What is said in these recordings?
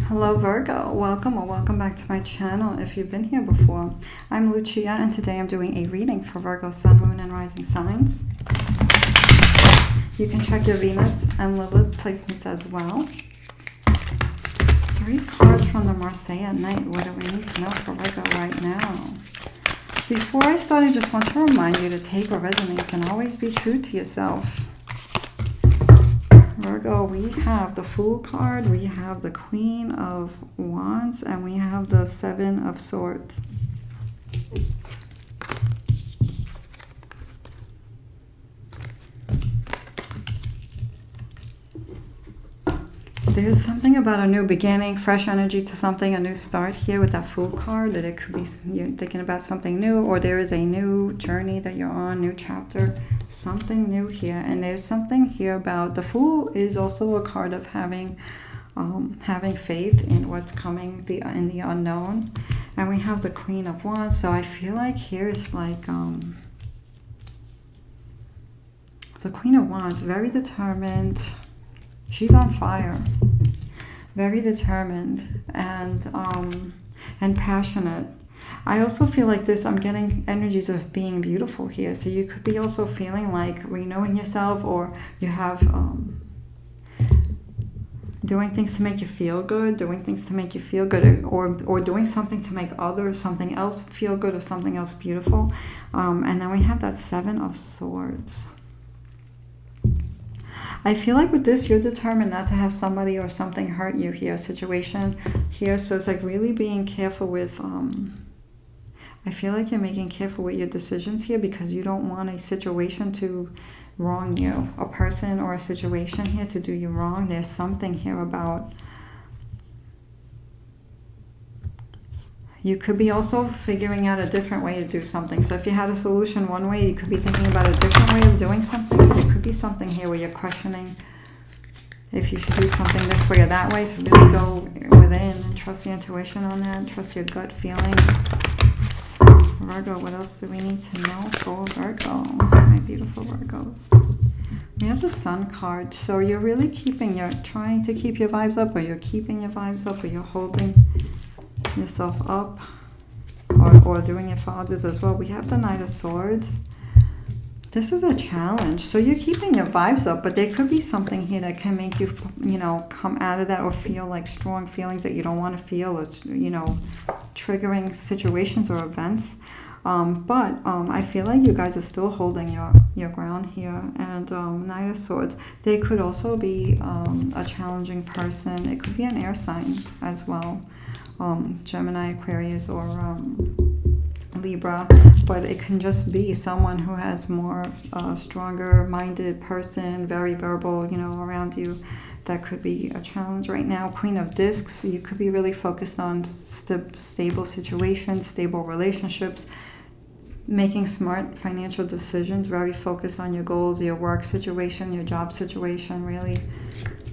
Hello Virgo, welcome or welcome back to my channel if you've been here before. I'm Lucia and today I'm doing a reading for Virgo Sun, Moon and Rising signs. You can check your Venus and Lilith placements as well. 3 cards from the Marseille at night. What do we need to know for Virgo right now? Before I start, I just want to remind you to take what resonates and always be true to yourself. Virgo, we have the Fool card, we have the Queen of Wands, and we have the 7 of Swords. There's something about a new beginning, fresh energy to something, a new start here with that Fool card, that it could be you're thinking about something new, or there is a new journey that you're on, new chapter, something new here. And there's something here about the Fool is also a card of having faith in what's coming, in the unknown. And we have the Queen of Wands, so I feel like here is like the Queen of Wands, very determined. She's on fire, very determined and passionate. I also feel like this, I'm getting energies of being beautiful here. So you could be also feeling like renewing yourself, or you have doing things to make you feel good, or doing something to make others, something else feel good or something else beautiful. And then we have that 7 of Swords. I feel like with this, you're determined not to have somebody or something hurt you here, situation here. So it's like really being careful with, I feel like you're making careful with your decisions here because you don't want a situation to wrong you, a person or a situation here to do you wrong. There's something here about, you could be also figuring out a different way to do something. So if you had a solution one way, you could be thinking about a different way of doing something. There could be something here where you're questioning if you should do something this way or that way. So really go within and trust your intuition on that. Trust your gut feeling. Virgo, what else do we need to know for Virgo? My beautiful Virgos. We have the Sun card. So you're really you're trying to keep your vibes up, or you're keeping your vibes up, or you're holding yourself up, or doing it for others as well. We have the Knight of Swords. This is a challenge. So you're keeping your vibes up, but there could be something here that can make you, come out of that, or feel like strong feelings that you don't want to feel, or, triggering situations or events. But I feel like you guys are still holding your ground here. And Knight of Swords, they could also be a challenging person. It could be an air sign as well. Gemini, Aquarius, or Libra, but it can just be someone who has more stronger minded person, very verbal, around you. That could be a challenge right now. Queen of Discs, you could be really focused on stable situations, stable relationships, making smart financial decisions, very focused on your goals, your work situation, your job situation, really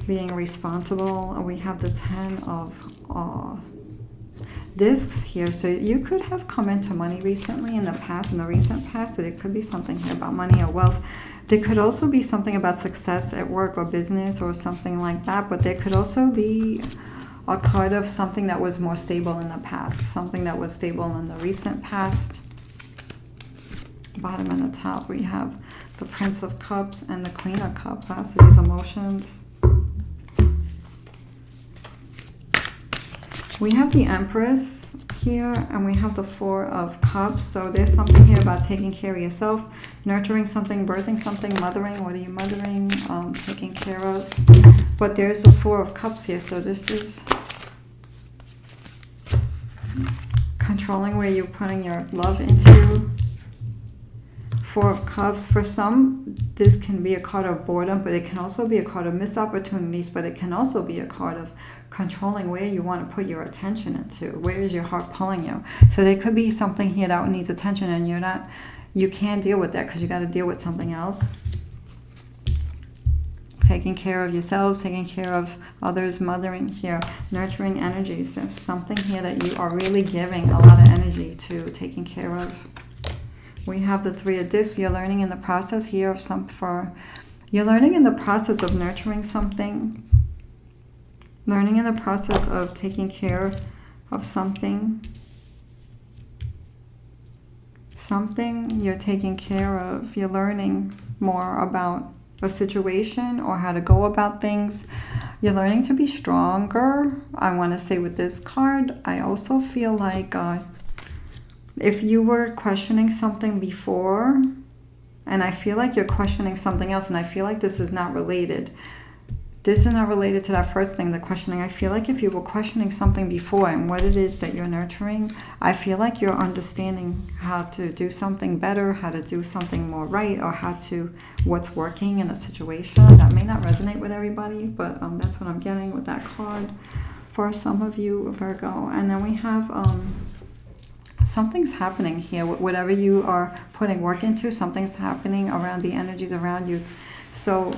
being responsible. We have the 10 of Discs here. So you could have come into money recently in the recent past. So there could be something here about money or wealth. There could also be something about success at work or business or something like that. But there could also be a card of something that was more stable in the past. Something that was stable in the recent past. Bottom and the top, we have the Prince of Cups and the Queen of Cups. So these emotions. We have the Empress here, and we have the 4 of Cups. So there's something here about taking care of yourself, nurturing something, birthing something, mothering. What are you mothering? Taking care of. But there's the 4 of Cups here. So this is controlling where you're putting your love into. 4 of Cups. For some, this can be a card of boredom, but it can also be a card of missed opportunities, but it can also be a card of controlling where you want to put your attention into. Where is your heart pulling you? So there could be something here that needs attention, and you can't deal with that because you got to deal with something else. Taking care of yourselves, taking care of others, mothering here, nurturing energies. There's something here that you are really giving a lot of energy to, taking care of. We have the 3 of Discs. You're learning in the process here of you're learning in the process of nurturing something Learning in the process of taking care of something. Something you're taking care of. You're learning more about a situation or how to go about things. You're learning to be stronger. I want to say with this card, I also feel like if you were questioning something before, and I feel like you're questioning something else, and I feel like this is not related. This is not related to that first thing, the questioning. I feel like if you were questioning something before and what it is that you're nurturing, I feel like you're understanding how to do something better, how to do something more right, or what's working in a situation. That may not resonate with everybody, but that's what I'm getting with that card for some of you, Virgo. And then we have something's happening here. Whatever you are putting work into, something's happening around the energies around you. So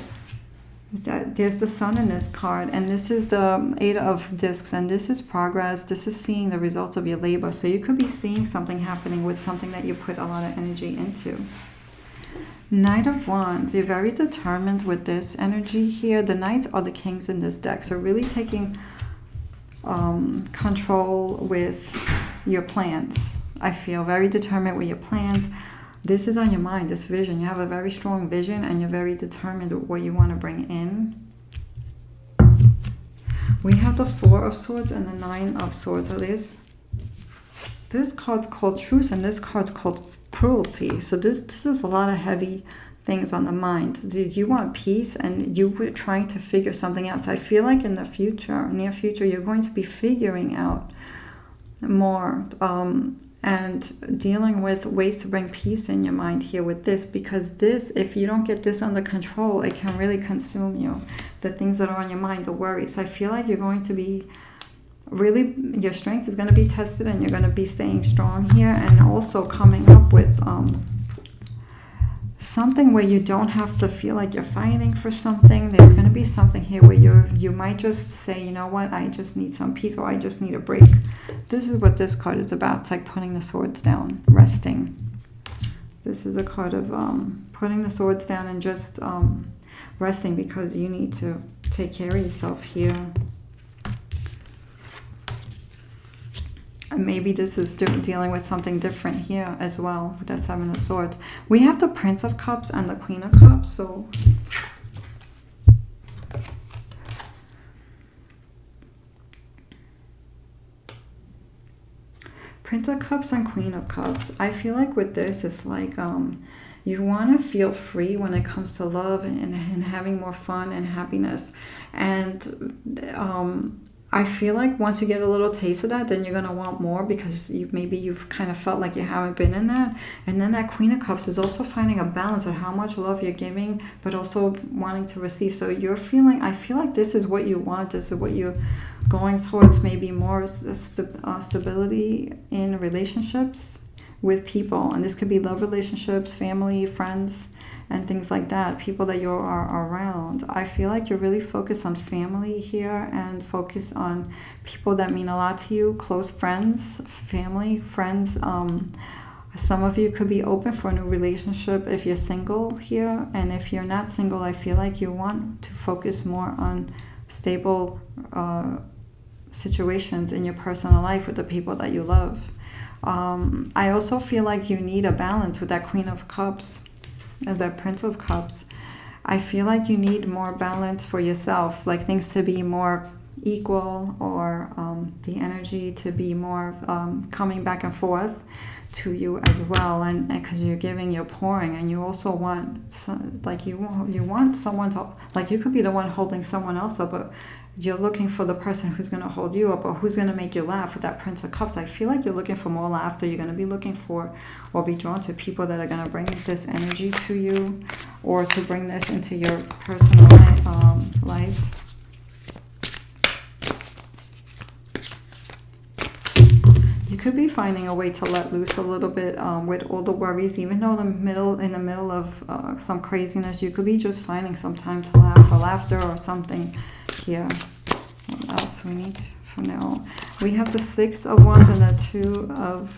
there's the Sun in this card, and this is the Eight of Discs, and this is progress. This is seeing the results of your labor. So you could be seeing something happening with something that you put a lot of energy into. Knight of Wands. You're very determined with this energy here. The Knights are the kings in this deck, so really taking control with your plans. I feel very determined with your plans. This is on your mind, this vision. You have a very strong vision and you're very determined with what you want to bring in. We have the Four of Swords and the Nine of Swords. So this card's called Truth and this card's called Cruelty. So this is a lot of heavy things on the mind. Did you want peace and you were trying to figure something out? So I feel like in the future, near future, you're going to be figuring out more and dealing with ways to bring peace in your mind here with this, because this, if you don't get this under control, it can really consume you, the things that are on your mind, the worries. So I feel like you're going to be really, your strength is going to be tested and you're going to be staying strong here, and also coming up with something where you don't have to feel like you're fighting for something. There's going to be something here where you might just say, you know what, I just need some peace, or I just need a break. This is what this card is about. It's like putting the swords down, resting. This is a card of putting the swords down and just resting, because you need to take care of yourself here. And maybe this is dealing with something different here as well with that Seven of Swords. We have the Prince of Cups and the Queen of Cups. So Prince of Cups and Queen of Cups. I feel like with this, it's like you want to feel free when it comes to love and having more fun and happiness. And I feel like once you get a little taste of that, then you're going to want more, because maybe you've kind of felt like you haven't been in that. And then that Queen of Cups is also finding a balance of how much love you're giving, but also wanting to receive. So you're feeling, I feel like this is what you want. This is what you're going towards, maybe more stability in relationships with people. And this could be love relationships, family, friends, and things like that, people that you are around. I feel like you're really focused on family here, and focus on people that mean a lot to you, close friends, family, friends. Some of you could be open for a new relationship if you're single here, and if you're not single, I feel like you want to focus more on stable situations in your personal life with the people that you love. I also feel like you need a balance with that Queen of Cups and the Prince of Cups. I feel like you need more balance for yourself, like things to be more equal, or the energy to be more coming back and forth to you as well. And because you're giving, you're pouring, and you also want you want someone to, like, you could be the one holding someone else up, but you're looking for the person who's going to hold you up, or who's going to make you laugh with that Prince of Cups. I feel like you're looking for more laughter. You're going to be looking for, or be drawn to, people that are going to bring this energy to you, or to bring this into your personal life. You could be finding a way to let loose a little bit with all the worries, even though in the middle of some craziness, you could be just finding some time to laugh, or laughter, or something here. What else we need for now? We have the Six of Wands and the Two of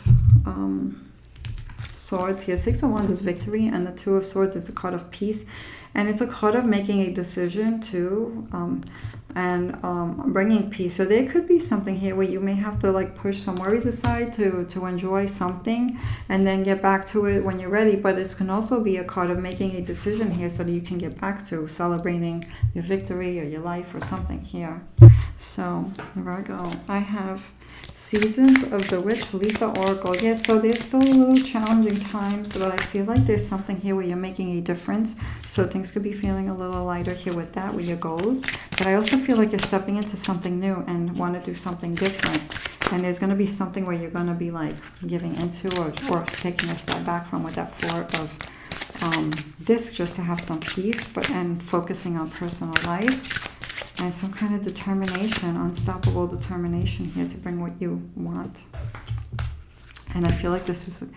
Swords here. Six of Wands is victory, and the Two of Swords is a card of peace, and it's a card of making a decision too. and bringing peace. So there could be something here where you may have to like push some worries aside to enjoy something and then get back to it when you're ready. But it can also be a card of making a decision here so that you can get back to celebrating your victory or your life or something here. So Virgo, I have Seasons of the Witch, Lisa Oracle. Yes, so there's still a little challenging times, but I feel like there's something here where you're making a difference. So things could be feeling a little lighter here with that, with your goals. But I also feel like you're stepping into something new and want to do something different. And there's going to be something where you're going to be like giving into or taking a step back from with that Four of Discs, just to have some peace, and focusing on personal life. And some kind of determination, unstoppable determination here to bring what you want. And I feel like this is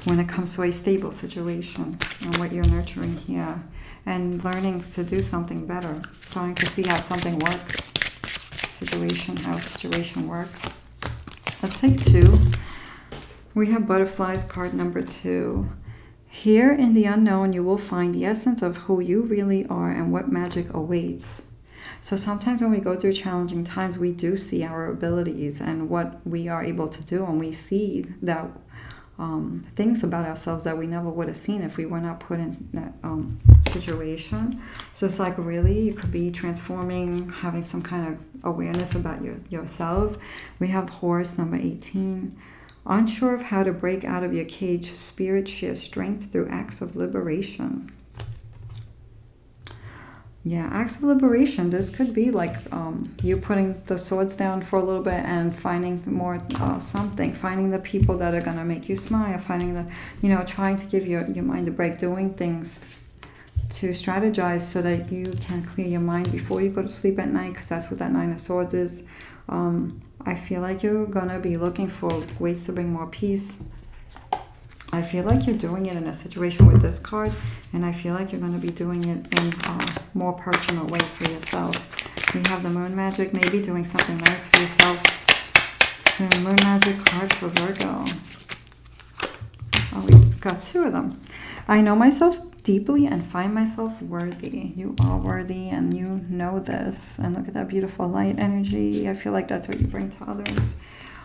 when it comes to a stable situation and what you're nurturing here. And learning to do something better. Starting to see how something works. How a situation works. Let's take 2. We have Butterflies, card number 2. Here in the unknown, you will find the essence of who you really are and what magic awaits. So sometimes when we go through challenging times, we do see our abilities and what we are able to do. And we see that things about ourselves that we never would have seen if we were not put in that situation. So it's like really, you could be transforming, having some kind of awareness about yourself. We have Horse, number 18. Unsure of how to break out of your cage, spirit shares strength through acts of liberation. Yeah, acts of liberation. This could be like you putting the swords down for a little bit and finding more something. Finding the people that are going to make you smile. Finding the, trying to give your mind a break. Doing things to strategize so that you can clear your mind before you go to sleep at night. Because that's what that Nine of Swords is. I feel like you're going to be looking for ways to bring more peace. I feel like you're doing it in a situation with this card, and I feel like you're going to be doing it in a more personal way for yourself. We have the Moon Magic, maybe doing something nice for yourself. So Moon Magic card for Virgo. Oh, we got 2 of them. I know myself deeply and find myself worthy. You are worthy and you know this. And look at that beautiful light energy. I feel like that's what you bring to others.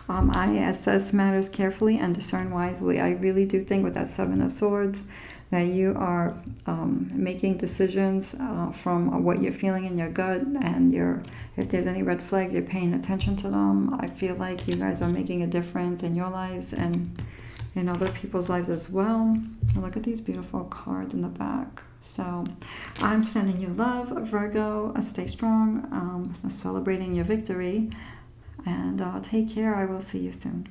I assess matters carefully and discern wisely. I really do think with that Seven of Swords that you are making decisions from what you're feeling in your gut, and if there's any red flags, you're paying attention to them. I feel like you guys are making a difference in your lives and in other people's lives as well. Look at these beautiful cards in the back. So I'm sending you love, Virgo. Stay strong, celebrating your victory. And take care. I will see you soon.